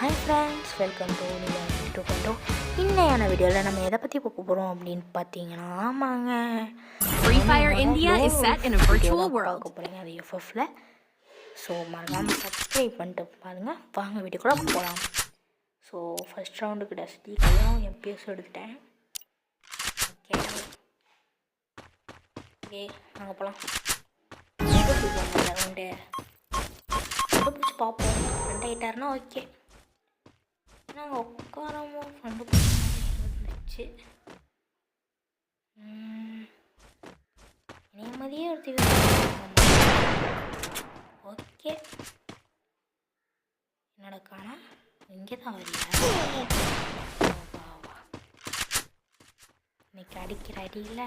Hi friends, welcome to டூ கண்டோ. இன்னையான வீடியோவில் நம்ம எதை பற்றி பார்க்க போகிறோம் அப்படின்னு பார்த்தீங்கன்னா, ஆமாங்க, Free Fire India is set in a virtual world. பார்க்க போகிறீங்க அது எஃப்எஃப்ல. ஸோ மறக்காமல் சப்ஸ்கிரைப் பண்ணிட்டு பாருங்கள். வாங்க வீடியோ கூட போகலாம். ஸோ ஃபஸ்ட் ரவுண்டுக்கு டஸ்டி கையும் எம்பிஎஸ் எடுத்துட்டேன். ஓகே ஓகே நாங்கள் போகலாம். ரவுண்டு பிடிச்சி பார்ப்போம். 2 ஆகிட்டாருன்னா ஓகே. நாங்கள் உட்காரமோ ஃப்ரெண்டு இருந்துச்சு. நிம்மதியே எடுத்து ஓகே. என்னோட காணா இங்கே தான் வரல. இன்னைக்கு அடிக்கிற அடியில்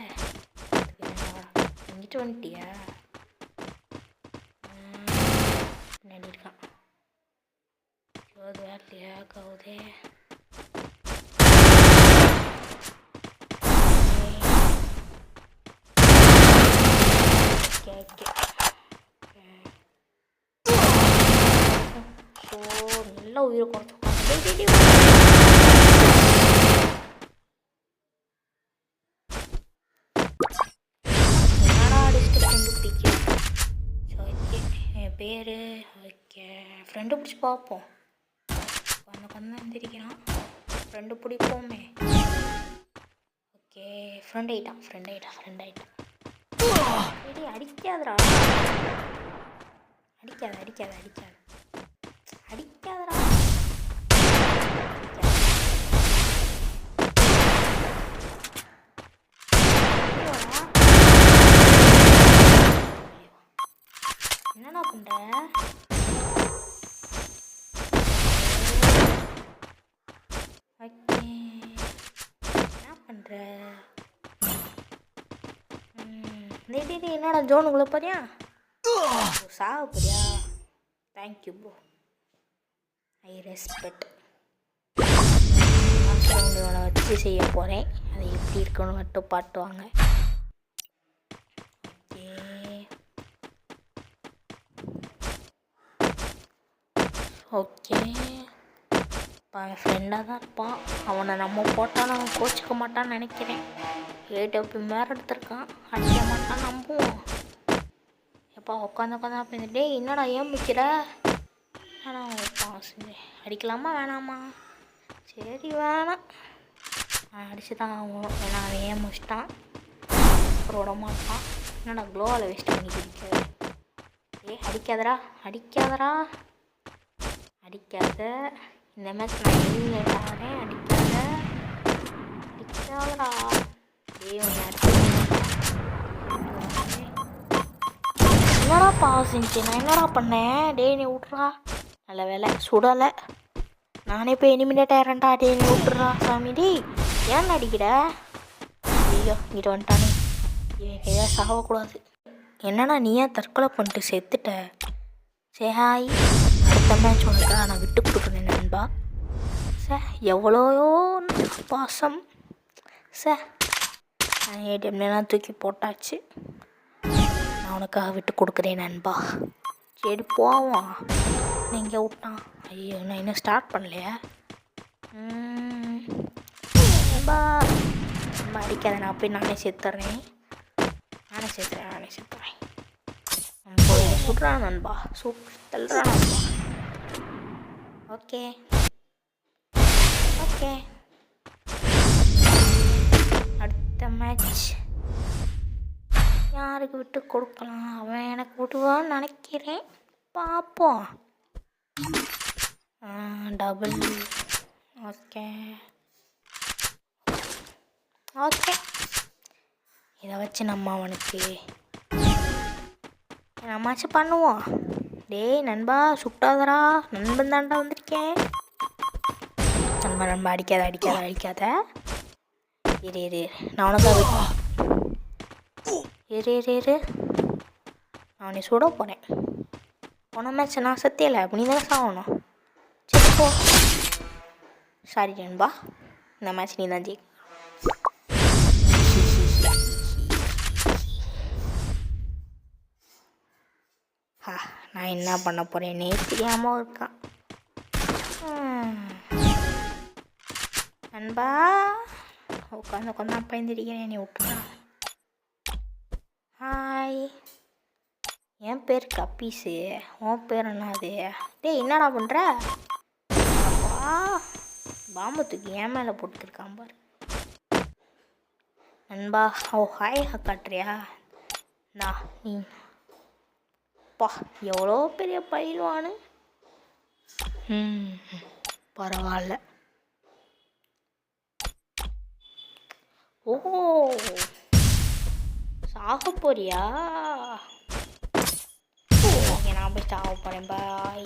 இங்கிட்டு வந்துட்டியா? பின்னாடி இருக்கான். அது வரலையா? கவுதே ஸோ நல்லா உயிரை கொடுத்து என் பேர் ஓகே. ஃப்ரெண்டு பிடிச்சி பார்ப்போம். கொஞ்சம் எந்திரிக்கிறான். ஃப்ரெண்டு பிடிப்போமே. ஓகே ஃப்ரெண்ட் ஆகிட்டான். சரி அடிக்காதடா. அடிக்காதடா. என்னடா பண்ற? ஓகே என்ன பண்ணுற? என்னடா ஜோனுக்குள்ளே போறியா? சாக போறியா? Thank you bro, I respect. அவங்களோட வச்சு செய்ய போகிறேன். அது எப்படி இருக்குன்னு மட்டும் பாட்டுவாங்க. ஓகே அவன் ஃப்ரெண்டாக தான் இருப்பான். அவனை நம்ம போட்டாலும் அவன் கோச்சிக்க மாட்டான்னு நினைக்கிறேன். ஏடப்பி மேலே எடுத்திருக்கான். அடிக்க மாட்டான் நம்புவோம். எப்போ உட்காந்து டே என்னடா ஏன் பிடிக்கிற? அடிக்கலாமா வேணாமா? சரி வேணாம், அடிச்சு தான் ஆகும். ஏன்னா அவன் ஏன் முடிச்சிட்டான். அப்புறம் விட மாட்டான். என்னடா க்ளோவில் வேஸ்ட் பண்ணி பிடிக்காது. அடிக்காதடா. அடிக்காத. இந்த மேட்ச் நான் எலிமினேட் ஆகிறேன். அடிக்காதடா. என்னடா பாசிச்சு? நான் என்னடா பண்ணேன்? நீ விட்றா. நல்ல வேலை சுடலை. நானே போய் எலிமினேட் ஆகிறேன்டா. நீ விட்றா சாமி. ஏன் அடிக்கிற? ஐயோ இங்கிட்ட வந்துட்டானே. கையாக சாகக்கூடாது. என்னடா நீ ஏன் தற்கொலை பண்ணிட்டு செத்துட்ட? Say hi. அடுத்த மேட்ச் உனக்கா நான் விட்டு கொடுக்குறேன் நண்பா. எவ்வளோ பாசம். ஏடிஎம்லாம் தூக்கி போட்டாச்சு. நான் உனக்காக விட்டு கொடுக்குறேன் நண்பா. சரி போவோம். எங்கே விட்டான்? ஐயோ நான் இன்னும் ஸ்டார்ட் பண்ணலையா? நண்பா நண்பா அடிக்காத. நான் போய் நானே சேர்த்துறேன். சுடுறான் நண்பா. தள்ளுறான் நண்பா. ஓகே அடுத்த மேட்ச் யாருக்கு விட்டு கொடுக்கலாம்? அவன் எனக்கு விடுவான்னு நினைக்கிறேன். பார்ப்போம். டபுள். ஓகே இதை வச்சு நம்ம அவனுக்கு நம்மாச்சும் பண்ணுவோம். டேய் நண்பா சுட்டாதரா. நண்பன் தாண்டா வந்திருக்கேன். நண்பா அடிக்காத. இரு நான் உனக்காக இரு நான் உன்னை சுட போகிறேன். போன மேட்ச் நான் சத்தியலை. அப்படி தானே சாகணும். சரி போ. சாரி நண்பா, இந்த மேட்ச் நீ தான் ஜெயிக்க. நான் என்ன பண்ண போகிறேன்னே தெரியாமல் இருக்கான். நண்பா உட்காந்து உட்காந்து பயந்துடிக்கிறேன், நீ விட்டுறா. ஹாய், என் பேர் கப்பீஸு, உன் பேர் என்னது? டேய் என்னடா பண்ணுற? அப்பா பாம்பு தூக்கி என் மேலே போட்டுருக்கான் பாரு. நண்பா ஹாய் காட்டுறியா? நான் நீ பா எவ்வளோ பெரிய பயில்வானு. பரவாயில்ல. ஓ சாக போறியா? இங்கே நான் போய் சாக போகிறேன். பாய்.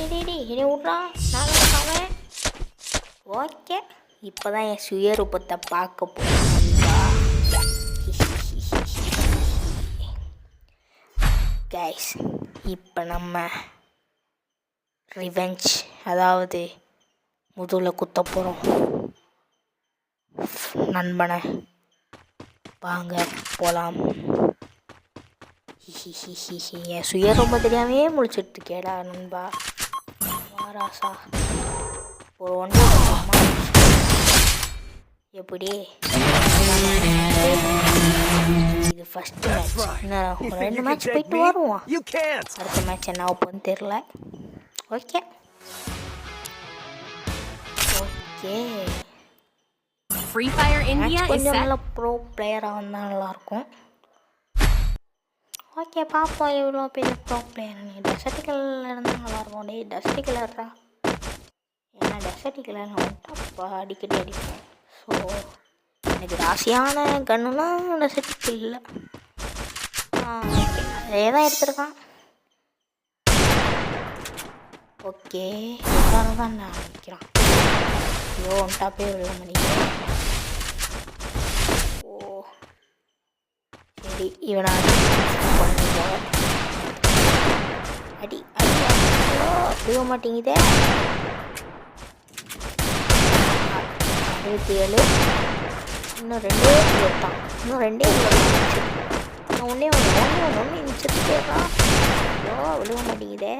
என்னை விட்றா, நான் சாவேன். ஓகே, இப்போ தான் என் சுயரூபத்தை பார்க்க போகிறேன். கைஸ், இப்போ நம்ம ரிவெஞ்ச், அதாவது முதுகில் குத்த போகிறோம் நண்பனை. வாங்க போகலாம். என் சுயரூப தெரியாமையே முடிச்சிட்டு இருக்கேடா நண்பா. வாராசா ஒரு ஒன்று எப்படி? இது ஃபஸ்ட்டு மேட்ச். இன்னும் ஒரு 2 மேட்ச் போயிட்டு வருவோம். அடுத்த மேட்ச் என்ன ஆகும்னு தெரில. Okay okay. Free Fire India is கொஞ்சம் set. நல்ல ப்ரோ பிளேயராக வந்தால் நல்லாயிருக்கும். ஓகே பார்ப்போம் எவ்வளோ பெரிய ப்ரோ பிளேயர். நீ டெசர்டிக்கலில் இருந்தால் நல்லாயிருக்கும். டே டஸ்டி கலர்ரா, ஏன்னா டெசர்டி கலரில் வந்துட்டு அப்போ அடிக்கடி அடிப்பேன். ஸோ எனக்கு ராசியான கன்னுனா டெசர்டிக்கல் இல்லை. ஓகே அதே தான் எடுத்துருக்கான். ஓகே எல்லாரும் தான் நான் நினைக்கிறான். ஐயோ ஒன்ட்டாப்பே விட முடியும். ஓ சரி, இவனை அடி அடி விட மாட்டேங்குதே. 67. இன்னும் 2 தான். இன்னும் 2 ஒன்றே நிமிஷத்து போயிடுறான். ஐயோ விழுக மாட்டேங்குதே.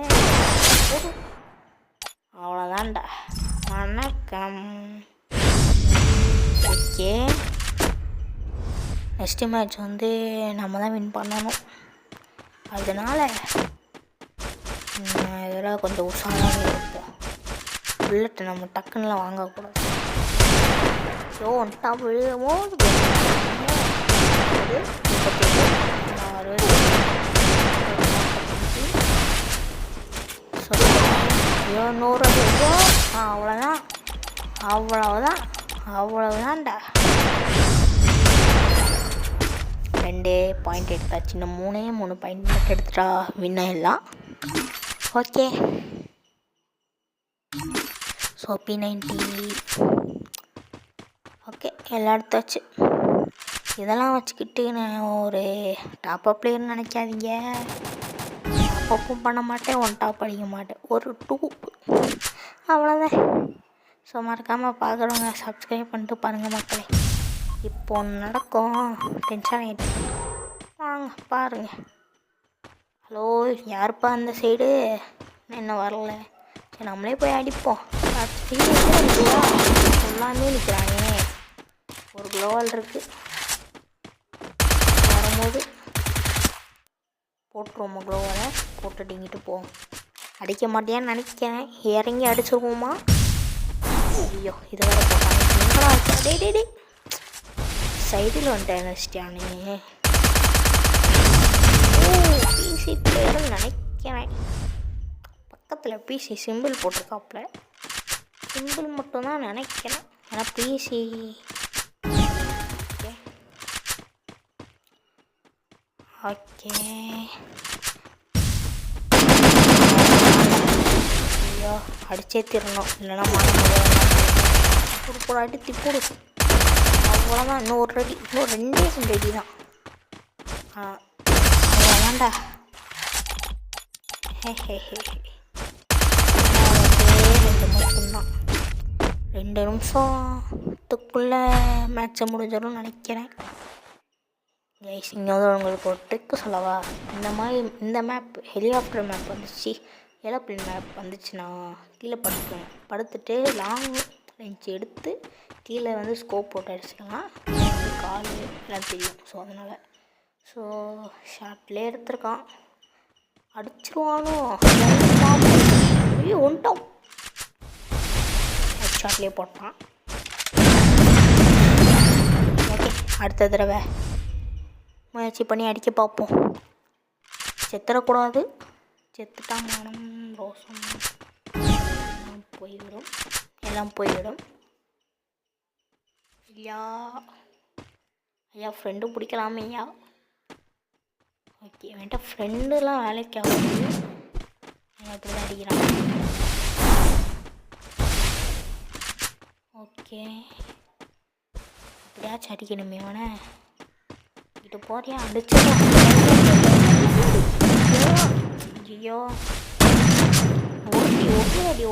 அவ்வளோதான்டா. வணக்கம். ஓகே, நெக்ஸ்ட் மேட்ச் வந்து நம்ம தான் வின் பண்ணணும். அதனால் இதெல்லாம் கொஞ்சம் உஷாராக இருப்போம். புல்லட்டு நம்ம டக்குன்னுலாம் வாங்கக்கூடாது. ஸோ ஒன்ட்டா விழுமோ 100. அவ்வளோதான் அவ்வளவுதான் அவ்வளவுதான்டா. 2 பாயிண்ட் எடுத்தாச்சு. இன்னும் 3 பாயிண்ட் மட்டும் எடுத்துட்டா வின் ஆயிடலாம். ஓகே ஸோ P90 ஓகே எல்லாம் எடுத்தாச்சு. இதெல்லாம் வச்சுக்கிட்டு நான் ஒரு டாப்அப் பிளேயர்னு நினைக்காதீங்க. டாப்அப்பும் பண்ண மாட்டேன், ஒன் டாப் அடிக்க மாட்டேன், ஒரு 2 அவ்வளோதான். ஸோ மறக்காமல் பார்க்குறவங்க சப்ஸ்கிரைப் பண்ணிட்டு பாருங்கள் மக்களே. இப்போ ஒன்று நடக்கும், டென்ஷன் ஆகிட்டு வாங்க பாருங்கள். ஹலோ யாருப்பா அந்த சைடு? என்ன வரல? சரி நம்மளே போய் அடிப்போம். எல்லாமே நிற்கிறானே. ஒரு குளோவால் இருக்குது, வரும்போது போட்டுருவோமா? குளோவாலை போட்டு அடிங்கிட்டு போவோம். அடிக்க மாட்டேன்னு நினைக்கிறேன். இறங்கி அடிச்சிருவோமா? ஐயோ இது வேறு போட்டாங்க. டே சைடில் வந்துட்டேன் நினச்சிட்டானே. பிசி பிளேயர்னு நினைக்கிறேன். பக்கத்தில் பிசி சிம்பிள் போட்டிருக்காப்புல. சிம்பிள் மட்டும்தான் நினைக்கிறேன். ஏன்னா பிசி ஓகே. ஐயோ அடிச்சே திரணும், இல்லைன்னா மாற முடியாது. ஒரு அடி திப்போடு அவ்வளோதான். இன்னும் ஒரு அடி, இன்னும் 2 அடி தான். வேண்டாண்டா. ஹே 2 மட்டும்தான். 2 நிமிஷத்துக்குள்ளே மேட்சை முடிஞ்சிடும்னு நினைக்கிறேன். கைஸ் இங்கே வந்து உங்களுக்கு ஒரு ட்ரிக்கு சொல்லவா? இந்த மேப் ஹெலிகாப்டர் மேப் வந்துச்சு, ஏரோப்ளேன் மேப் வந்துச்சுன்னா கீழே படுத்துட்டு ரெஞ்சு எடுத்து கீழே வந்து ஸ்கோப் போட்டு அடிச்சுக்கலாம். கால் எல்லாம் தெரியும். ஸோ அதனால் ஷார்ட்லேயே எடுத்துருக்கான். அடிச்சிருவானோ ஒன்ட்டோம். ஷார்ட்லேயே போட்டான். ஓகே, அடுத்த தடவை முயற்சி பண்ணி அடிக்க பார்ப்போம். செத்துடக்கூடாது. செத்துட்டா மனம் ரோசம் போய்விடும், எல்லாம் போய்விடும். ஐயா ஐயா ஃப்ரெண்டு பிடிக்கலாமே ஐயா. ஓகே, என்கிட்ட ஃப்ரெண்டுலாம் வேலைக்கு ஆகுது. அப்படி தான் அடிக்கிறான். ஓகே, எப்படியாச்சும் அடிக்கணுமே அவனை. இட்டு போறியா அடிச்சு. ஐயோ,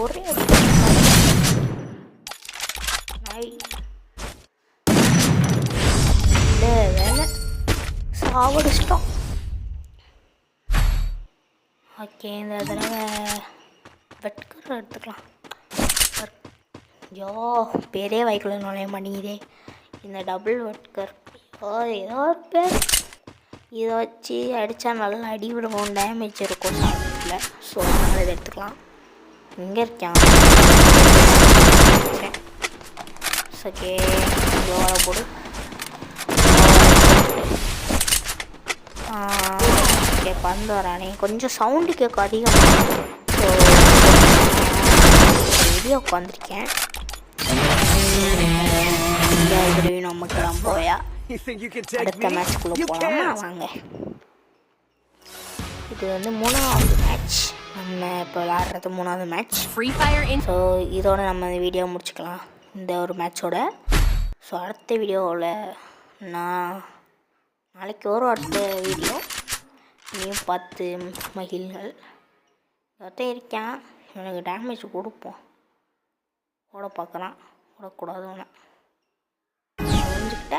ஒரே அடி நாய். வேலை சாவடிச்சிட்டோம். ஓகே, இந்த தடவை வெட்கர் எடுத்துக்கலாம். ஐயோ, பேரே வைக்கல நுழைய மாட்டேங்குதே. இந்த டபுள் வெட்கர் ஏதோ ஒரு பேர். இதை வச்சு அடித்தா நல்லா அடி விடுவோம், டேமேஜ் இருக்கும் சாப்பிட்ல. ஸோ அதனால் இதை எடுத்துக்கலாம். இங்கே இருக்கான். ஓகே, ஜோரை போடு. ஓகே, பந்து வரானே. கொஞ்சம் சவுண்டு கேட்கும் அதிகமாக. ஸோ வெளியே உட்காந்துருக்கேன். நமக்குலாம் போயா அடுத்த மேட்ச்குள்ளே போகலாமா? வாங்க. இது வந்து 3வது மேட்ச். நம்ம இப்போ விளாட்றது 3வது மேட்ச். ஸோ இதோட நம்ம இந்த வீடியோ முடிச்சுக்கலாம், இந்த ஒரு மேட்சோட. ஸோ அடுத்த வீடியோவில் நாளைக்கு வரும் அடுத்த வீடியோ. நீயும் பார்த்து மகிழ்கள். ஒருத்தன் இருக்கேன், எனக்கு டேமேஜ் கொடுப்போம். ஓட பார்க்குறான், ஓடக்கூடாது. அவனை புரிஞ்சுக்கிட்ட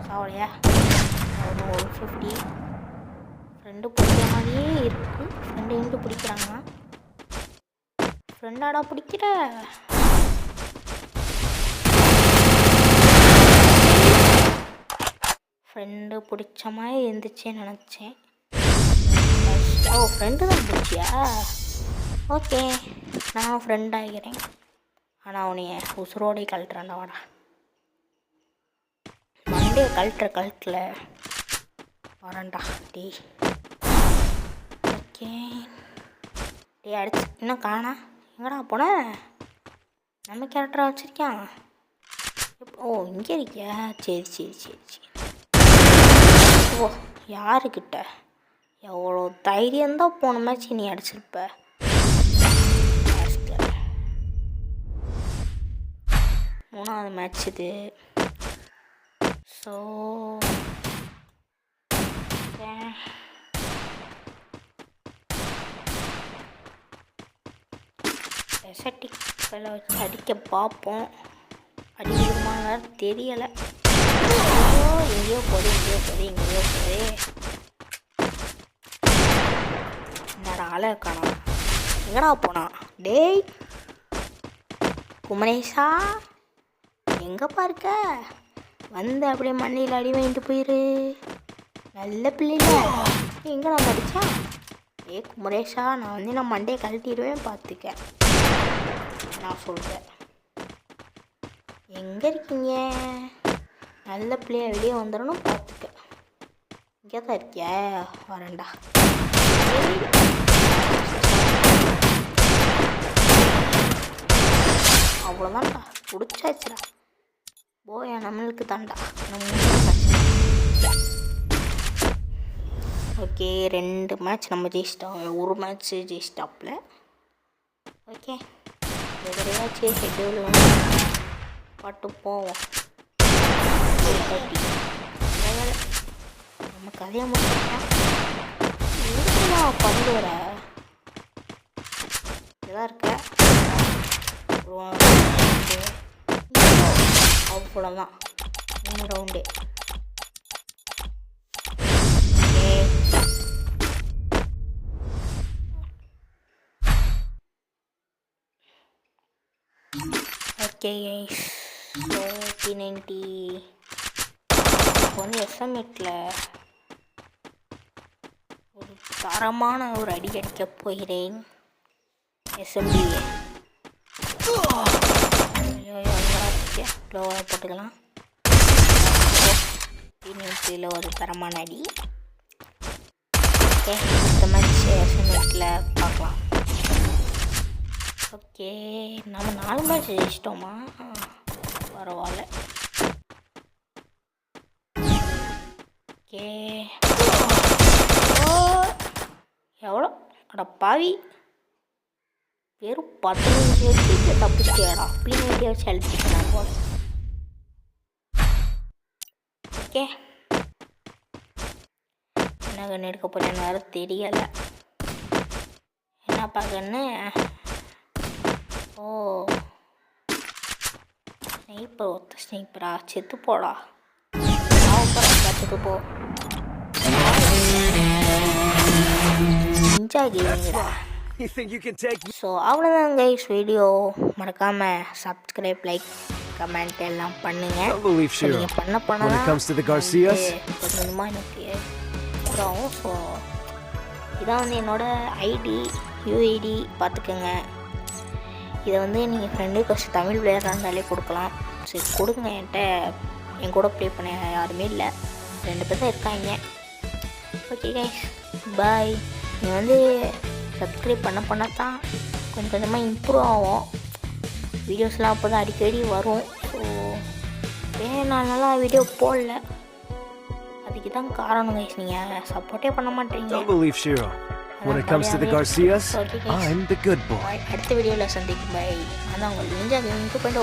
சாவலையா? 150 ஃப்ரெண்டு பிடிக்கிற மாதிரியே இருக்குது. ஃப்ரெண்டு எங்கே பிடிக்கிறாங்க? ஃப்ரெண்டாடா பிடிக்கிற? ஃப்ரெண்டு பிடிச்ச மாதிரி இருந்துச்சேன்னு நினச்சேன். ஓ, ஃப்ரெண்டு தான் பிடிச்சியா? ஓகே, நான் ஃப்ரெண்ட் ஆகிறேன். ஆனால் அவனைய உசுரோடே கழட்டுறான்டா. வாடா, மண்டே கழட்டில் வரேன்டா. டீ ஓகே, டீ அடிச்சு இன்னும் காணா. எங்கடா போன? நம்ம கேரக்டராக வச்சுருக்கான். ஓ, இங்கே இருக்கியா? சரி. ஓ, யாருக்கிட்ட எவ்வளோ தைரியம்தான் போன மேட்ச் நீ அடிச்சிருப்ப. 3வது மேட்ச் இது. ஸோ எசட்டிக்களை வச்சு அடிக்க பார்ப்போம். அடிக்கிறமான தெரியலை. எங்கேயோ போதே. என்னடா ஆளை காணோம். எங்கடா போனா? டேய் குமரேஷா, எங்கப்பா இருக்க? வந்து அப்படியே மண்ணில் அடி வாங்கிட்டு போயிரு. நல்ல பிள்ளைல எங்கே நான் படித்தேன்? குமரேஷா, நான் வந்து நான் மண்டையை கழட்டிடுவேன், பார்த்துக்க. நான் சொல்கிறேன், எங்கே இருக்கீங்க? நல்ல பிள்ளைய வெளியே வந்துடணும், பார்த்துக்க. இங்கே தான் இருக்கியா? வரேன்டா. அவ்வளோதான்டா, பிடிச்சாச்சுடா. போயா, நம்மளுக்கு தாண்டா. ஓகே, 2 மேட்ச் நம்ம ஜெயிச்சிட்டோம். 1 மேட்ச் ஜெயிச்சிட்டாப்பில். ஓகே, எதிரையாச்சு ஷெட்யூல் பாட்டு போவோம். நம்ம கதையை முடிச்சுட்டேன். பந்து வர இதாக இருக்க அவ்வளோதான் 3 ரவுண்டு. ஓகே ஸோ P90 இப்போ வந்து எஸ்எம்எட்டில் ஒரு தரமான ஒரு அடி அடிக்க போகிறேன். எஸ்எம்டி லோவாக போட்டுக்கலாம். P90 ஒரு தரமான அடி. ஓகே இந்த மேட்ச் எஸ்எம்எட்டில் பார்க்கலாம். ஓகே நம்ம 4 மேட்ச் ஜெயிச்சிட்டோமா? பரவாயில்ல. ஓகே எவ்வளோ அட பாவி வெறும் 15 வச்சு தப்பிச்சிட்டியாடா. P90 வச்சு அழிச்சிக்கலாம் போல. ஓகே என்ன கன்று எடுக்க போகிறேன்னு வேறு தெரியலை. என்னப்பா கன்று? ஓ ஸ்னைப்பர். ஒத்த ஸ்னைப்பரா? செத்து போடா. செத்து போ. நிஞ்சா கேமிங்கடா. ஸோ அவ்வளோதான் கைஸ் வீடியோ. மறக்காமல் சப்ஸ்கிரைப், லைக், கமெண்ட் எல்லாம் பண்ணுங்க. நீங்கள் பண்ண கொஞ்சமாக எனக்கு வரும். ஸோ இதான் வந்து என்னோடய ஐடி யூஐடி பார்த்துக்கோங்க. இதை வந்து நீங்கள் ஃப்ரெண்டு ஃபஸ்ட் தமிழ் பிளேயராக இருந்தாலே கொடுக்கலாம். சரி கொடுங்க. என் கூட ப்ளே பண்ண யாருமே இல்லை, 2 பேர் தான் இருக்காங்க. Okay guys bye. நீங்கள் வந்து சப்ஸ்கிரைப் பண்ண தான் கொஞ்சம் கொஞ்சமாக இம்ப்ரூவ் ஆகும். வீடியோஸ்லாம் அப்போ தான் அடிக்கடி வரும். ஸோ நான் நல்லா வீடியோ போடல, அதுக்கு தான் காரணம் கைஸ். நீங்கள் சப்போர்ட்டே பண்ண மாட்டீங்க. When it comes to the Garcias, I'm the good boy. அடுத்த வீடியோவில் சந்திக்கும். பை. அதான் உங்கள் நிஞ்சா கேமிங்க்கு போய்ட்டு